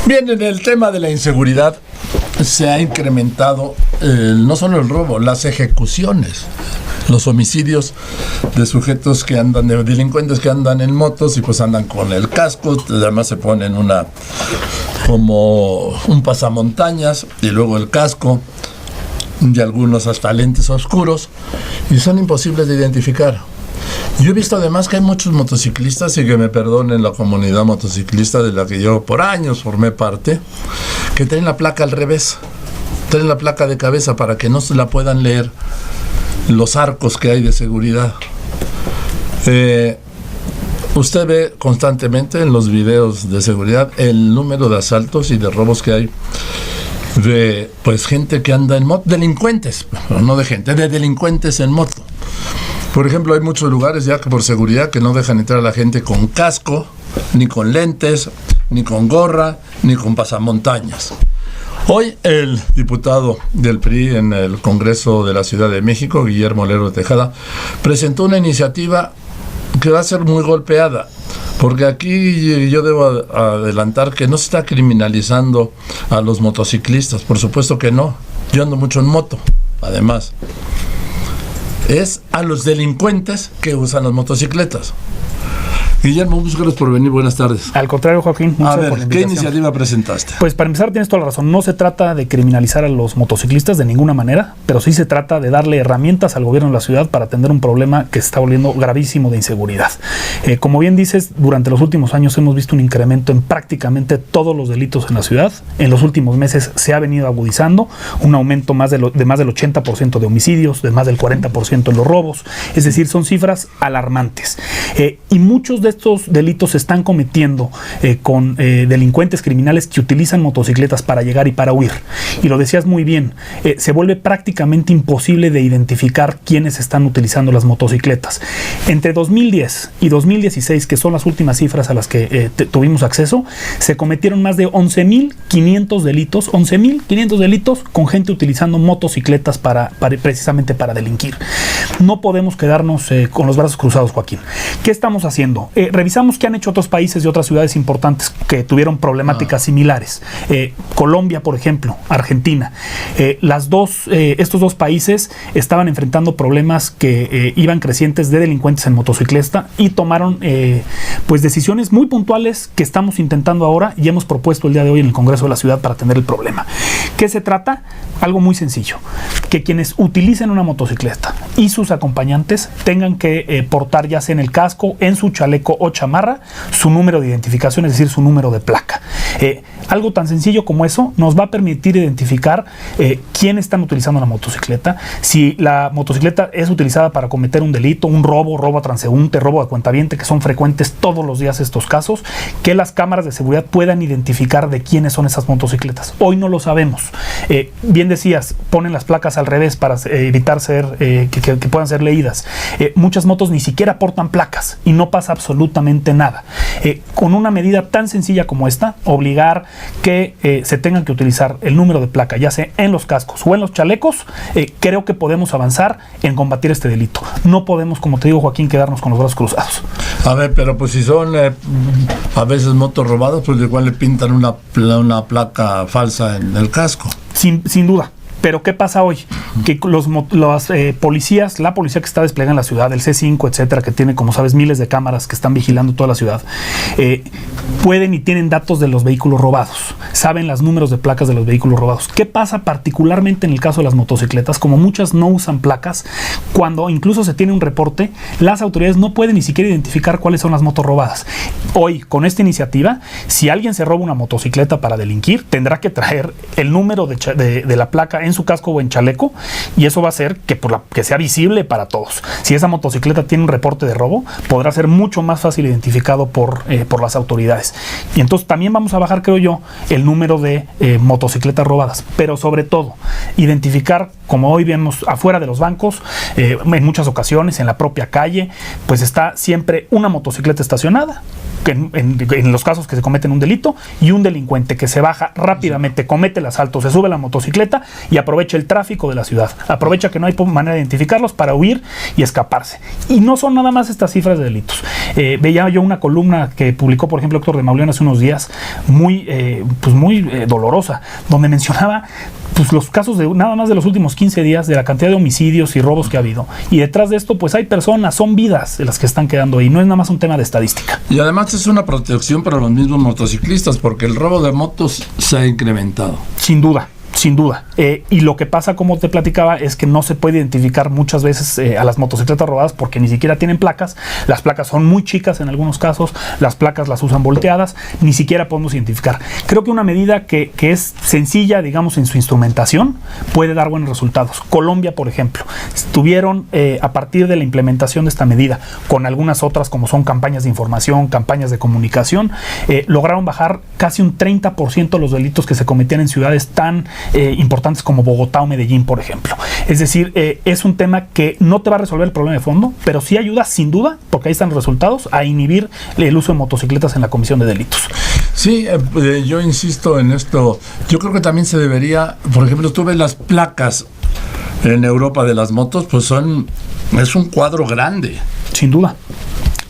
Bien, en el tema de la inseguridad se ha incrementado no solo el robo, las ejecuciones, los homicidios de sujetos que andan, de delincuentes que andan en motos y pues andan con el casco, además se ponen como un pasamontañas y luego el casco y algunos hasta lentes oscuros y son imposibles de identificar. Yo he visto además que hay muchos motociclistas, y que me perdonen la comunidad motociclista de la que yo por años formé parte, que traen la placa al revés, traen la placa de cabeza para que no se la puedan leer los arcos que hay de seguridad. Usted ve constantemente en los videos de seguridad el número de asaltos y de robos que hay de pues gente que anda en moto, delincuentes, no de gente, de delincuentes en moto. Por ejemplo, hay muchos lugares ya que por seguridad que no dejan entrar a la gente con casco, ni con lentes, ni con gorra, ni con pasamontañas. Hoy el diputado del PRI en el Congreso de la Ciudad de México, Guillermo Lerdo Tejada, presentó una iniciativa que va a ser muy golpeada, porque aquí yo debo adelantar que no se está criminalizando a los motociclistas, por supuesto que no, yo ando mucho en moto, además. Es a los delincuentes que usan las motocicletas. Guillermo, muchas gracias por venir, buenas tardes. Al contrario, Joaquín, muchas gracias por la invitación. ¿Qué iniciativa presentaste? Pues para empezar tienes toda la razón, no se trata de criminalizar a los motociclistas de ninguna manera, pero sí se trata de darle herramientas al gobierno de la ciudad para atender un problema que se está volviendo gravísimo de inseguridad. Como bien dices, durante los últimos años hemos visto un incremento en prácticamente todos los delitos en la ciudad. En los últimos meses se ha venido agudizando, un aumento más del 80% de homicidios, de más del 40% en los robos, es decir, son cifras alarmantes. Y muchos de estos delitos se están cometiendo con delincuentes criminales que utilizan motocicletas para llegar y para huir. Y lo decías muy bien, se vuelve prácticamente imposible de identificar quiénes están utilizando las motocicletas. Entre 2010 y 2016, que son las últimas cifras a las que tuvimos acceso, se cometieron más de 11.500 delitos, 11.500 delitos con gente utilizando motocicletas precisamente para delinquir. No podemos quedarnos con los brazos cruzados, Joaquín. ¿Qué estamos haciendo? Revisamos qué han hecho otros países y otras ciudades importantes que tuvieron problemáticas similares. Colombia, por ejemplo, Argentina. Estos dos países estaban enfrentando problemas que iban crecientes de delincuentes en motocicleta y tomaron pues decisiones muy puntuales que estamos intentando ahora y hemos propuesto el día de hoy en el Congreso de la Ciudad para atender el problema. ¿Qué se trata? Algo muy sencillo, que quienes utilicen una motocicleta y sus acompañantes tengan que portar ya sea en el casco, en su chaleco o chamarra, su número de identificación, es decir, su número de placa. Algo tan sencillo como eso nos va a permitir identificar quiénes están utilizando la motocicleta, si la motocicleta es utilizada para cometer un delito, un robo a transeúnte, robo a cuentaviente, que son frecuentes todos los días estos casos, que las cámaras de seguridad puedan identificar de quiénes son esas motocicletas. Hoy no lo sabemos. Bien decías, ponen las placas al revés para evitar que puedan ser leídas. Muchas motos ni siquiera portan placas y no pasa absolutamente nada. Con una medida tan sencilla como esta, obligar que se tengan que utilizar el número de placa, ya sea en los cascos o en los chalecos, creo que podemos avanzar en combatir este delito. No podemos, como te digo, Joaquín, quedarnos con los brazos cruzados. A ver, pero pues si son a veces motos robadas, pues igual le pintan una placa falsa en el casco. Sin duda. Pero ¿qué pasa hoy? Que los policías, la policía que está desplegada en la ciudad, el C5, etcétera, que tiene, como sabes, miles de cámaras que están vigilando toda la ciudad, pueden y tienen datos de los vehículos robados, saben los números de placas de los vehículos robados. ¿Qué pasa particularmente en el caso de las motocicletas? Como muchas no usan placas, cuando incluso se tiene un reporte, las autoridades no pueden ni siquiera identificar cuáles son las motos robadas. Hoy, con esta iniciativa, si alguien se roba una motocicleta para delinquir, tendrá que traer el número de la placa en su casco o en chaleco, y eso va a hacer que sea visible para todos. Si esa motocicleta tiene un reporte de robo, podrá ser mucho más fácil identificado por las autoridades. Y entonces también vamos a bajar, creo yo, el número de motocicletas robadas, pero sobre todo identificar, como hoy vemos afuera de los bancos, en muchas ocasiones en la propia calle, pues está siempre una motocicleta estacionada, en los casos que se cometen un delito, y un delincuente que se baja rápidamente, comete el asalto, se sube a la motocicleta y aprovecha el tráfico de la ciudad, aprovecha que no hay manera de identificarlos para huir y escaparse. Y no son nada más estas cifras de delitos. Veía yo una columna que publicó, por ejemplo, Héctor de Mauleón hace unos días, muy dolorosa, donde mencionaba pues los casos de nada más de los últimos 15 días, de la cantidad de homicidios y robos que ha habido. Y detrás de esto, pues hay personas, son vidas de las que están quedando ahí. No es nada más un tema de estadística. Y además es una protección para los mismos motociclistas, porque el robo de motos se ha incrementado. Sin duda. Sin duda. Y lo que pasa, como te platicaba, es que no se puede identificar muchas veces a las motocicletas robadas porque ni siquiera tienen placas. Las placas son muy chicas en algunos casos, las placas las usan volteadas, ni siquiera podemos identificar. Creo que una medida que es sencilla, digamos, en su instrumentación, puede dar buenos resultados. Colombia, por ejemplo, tuvieron a partir de la implementación de esta medida, con algunas otras como son campañas de información, campañas de comunicación, lograron bajar casi un 30% los delitos que se cometían en ciudades tan importantes como Bogotá o Medellín, por ejemplo. Es decir, es un tema que no te va a resolver el problema de fondo, pero sí ayuda, sin duda, porque ahí están los resultados, a inhibir el uso de motocicletas en la comisión de delitos. Sí, yo insisto en esto. Yo creo que también se debería, por ejemplo, tú ves las placas en Europa de las motos, pues es un cuadro grande. Sin duda.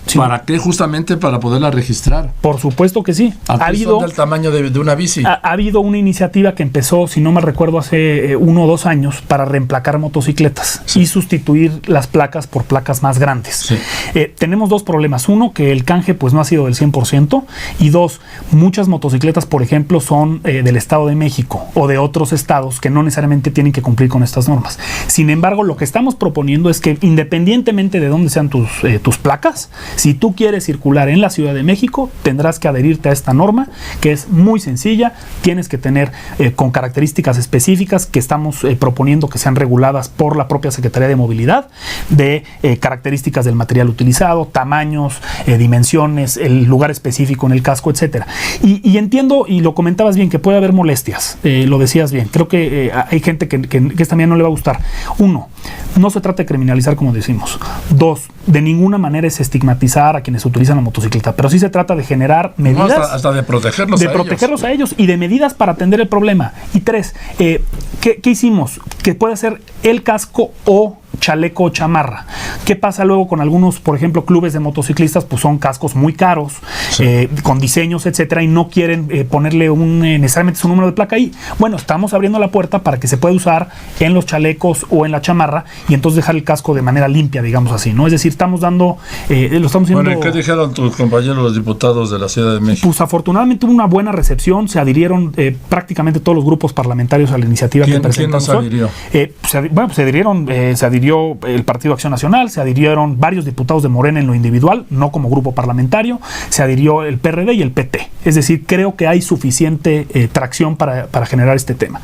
Sí. ¿Para qué? Justamente para poderla registrar. Por supuesto que sí. Ha habido del tamaño de una bici. Ha habido una iniciativa que empezó, si no mal recuerdo, hace 1 o 2 años para reemplacar motocicletas y sustituir las placas por placas más grandes. Sí. Tenemos 2 problemas. Uno, que el canje pues no ha sido del 100%, y 2, muchas motocicletas, por ejemplo, son del Estado de México o de otros estados que no necesariamente tienen que cumplir con estas normas. Sin embargo, lo que estamos proponiendo es que independientemente de dónde sean tus placas, si tú quieres circular en la Ciudad de México, tendrás que adherirte a esta norma, que es muy sencilla. Tienes que tener con características específicas que estamos proponiendo que sean reguladas por la propia Secretaría de Movilidad, de características del material utilizado, tamaños, dimensiones, el lugar específico en el casco, etcétera. Y entiendo, y lo comentabas bien, que puede haber molestias, lo decías bien. Creo que hay gente que esta también no le va a gustar. 1, no se trata de criminalizar, como decimos. 2, de ninguna manera es estigmatizar a quienes utilizan la motocicleta, pero sí se trata de generar medidas, no, hasta de protegerlos a ellos y de medidas para atender el problema. Y 3, ¿qué hicimos? Que puede ser el casco o chaleco o chamarra. ¿Qué pasa luego con algunos, por ejemplo, clubes de motociclistas? Pues son cascos muy caros, sí, con diseños, etcétera, y no quieren ponerle necesariamente su número de placa ahí. Bueno, estamos abriendo la puerta para que se pueda usar en los chalecos o en la chamarra y entonces dejar el casco de manera limpia, digamos así, ¿no? Es decir, estamos dando, lo estamos haciendo. Bueno, ¿y qué dijeron tus compañeros los diputados de la Ciudad de México? Pues afortunadamente hubo una buena recepción, se adhirieron prácticamente todos los grupos parlamentarios a la iniciativa que presentamos. ¿Quién nos adhirió? Se adhirió el Partido Acción Nacional, se adhirieron varios diputados de Morena en lo individual, no como grupo parlamentario, se adhirió el PRD y el PT. Es decir, creo que hay suficiente tracción para generar este tema.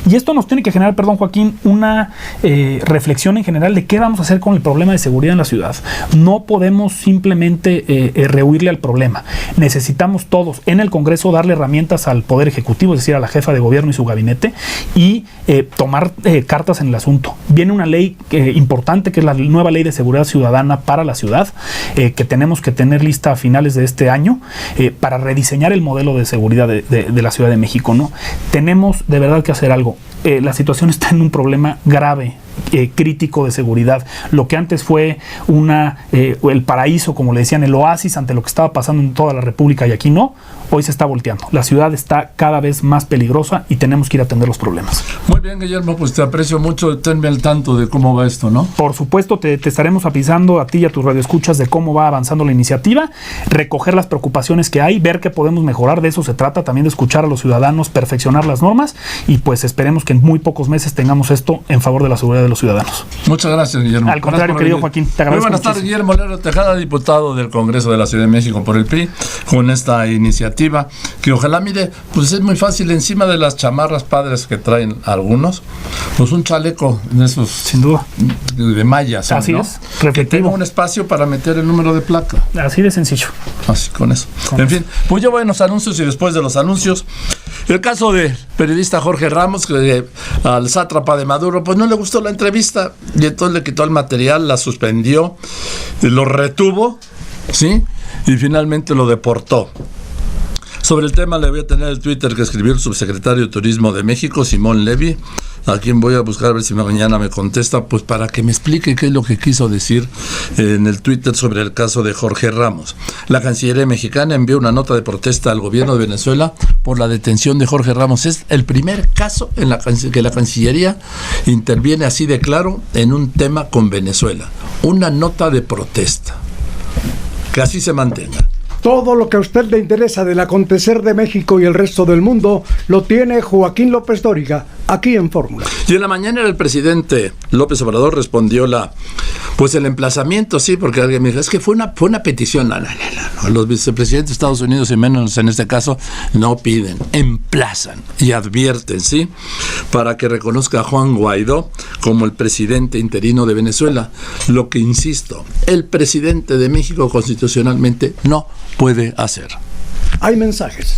Y esto nos tiene que generar, perdón Joaquín, una reflexión en general de qué vamos a hacer con el problema de seguridad en la ciudad. No podemos simplemente rehuirle al problema. Necesitamos todos en el Congreso darle herramientas al Poder Ejecutivo, es decir, a la jefa de gobierno y su gabinete, y tomar cartas en el asunto. Viene una ley importante, que es la nueva Ley de Seguridad Ciudadana para la ciudad, que tenemos que tener lista a finales de este año, para rediseñar el modelo de seguridad de la Ciudad de México, ¿no? Tenemos de verdad que hacer algo. La situación está en un problema grave, crítico de seguridad. Lo que antes fue el paraíso, como le decían, el oasis ante lo que estaba pasando en toda la República, y aquí no, hoy se está volteando. La ciudad está cada vez más peligrosa y tenemos que ir a atender los problemas. Muy bien, Guillermo, pues te aprecio mucho. Tenme al tanto de cómo va esto, ¿no? Por supuesto, te estaremos avisando a ti y a tus radioescuchas de cómo va avanzando la iniciativa, recoger las preocupaciones que hay, ver qué podemos mejorar. De eso se trata, también de escuchar a los ciudadanos, perfeccionar las normas, y pues esperemos que en muy pocos meses tengamos esto en favor de la seguridad de los ciudadanos. Muchas gracias, Guillermo. Al contrario, querido Joaquín, te agradezco. Muy buenas tardes, Guillermo Lerdo Tejada, diputado del Congreso de la Ciudad de México por el PRI, con esta iniciativa que ojalá, mire, pues es muy fácil, encima de las chamarras padres que traen algunos, pues un chaleco de esos, sin duda, de mallas, así, ¿no? Es, reflectivo, que tenga un espacio para meter el número de placa. Así de sencillo. Así, con eso. En fin, pues yo voy a los anuncios y después de los anuncios, el caso del periodista Jorge Ramos, que al sátrapa de Maduro, pues no le gustó la entrevista y entonces le quitó el material, la suspendió, lo retuvo, ¿sí? Y finalmente lo deportó. Sobre el tema le voy a tener el Twitter que escribió el subsecretario de Turismo de México, Simón Levy, a quien voy a buscar a ver si mañana me contesta, pues para que me explique qué es lo que quiso decir en el Twitter sobre el caso de Jorge Ramos. La Cancillería mexicana envió una nota de protesta al gobierno de Venezuela por la detención de Jorge Ramos. Es el primer caso en que la Cancillería interviene así de claro en un tema con Venezuela. Una nota de protesta. Que así se mantenga. Todo lo que a usted le interesa del acontecer de México y el resto del mundo lo tiene Joaquín López Dóriga, aquí en Fórmula. Y en la mañana el presidente López Obrador respondió el emplazamiento, sí, porque alguien me dijo, es que fue una petición. No. Los vicepresidentes de Estados Unidos, y menos en este caso, no piden, emplazan y advierten, sí, para que reconozca a Juan Guaidó como el presidente interino de Venezuela. Lo que, insisto, el presidente de México constitucionalmente no puede hacer. Hay mensajes.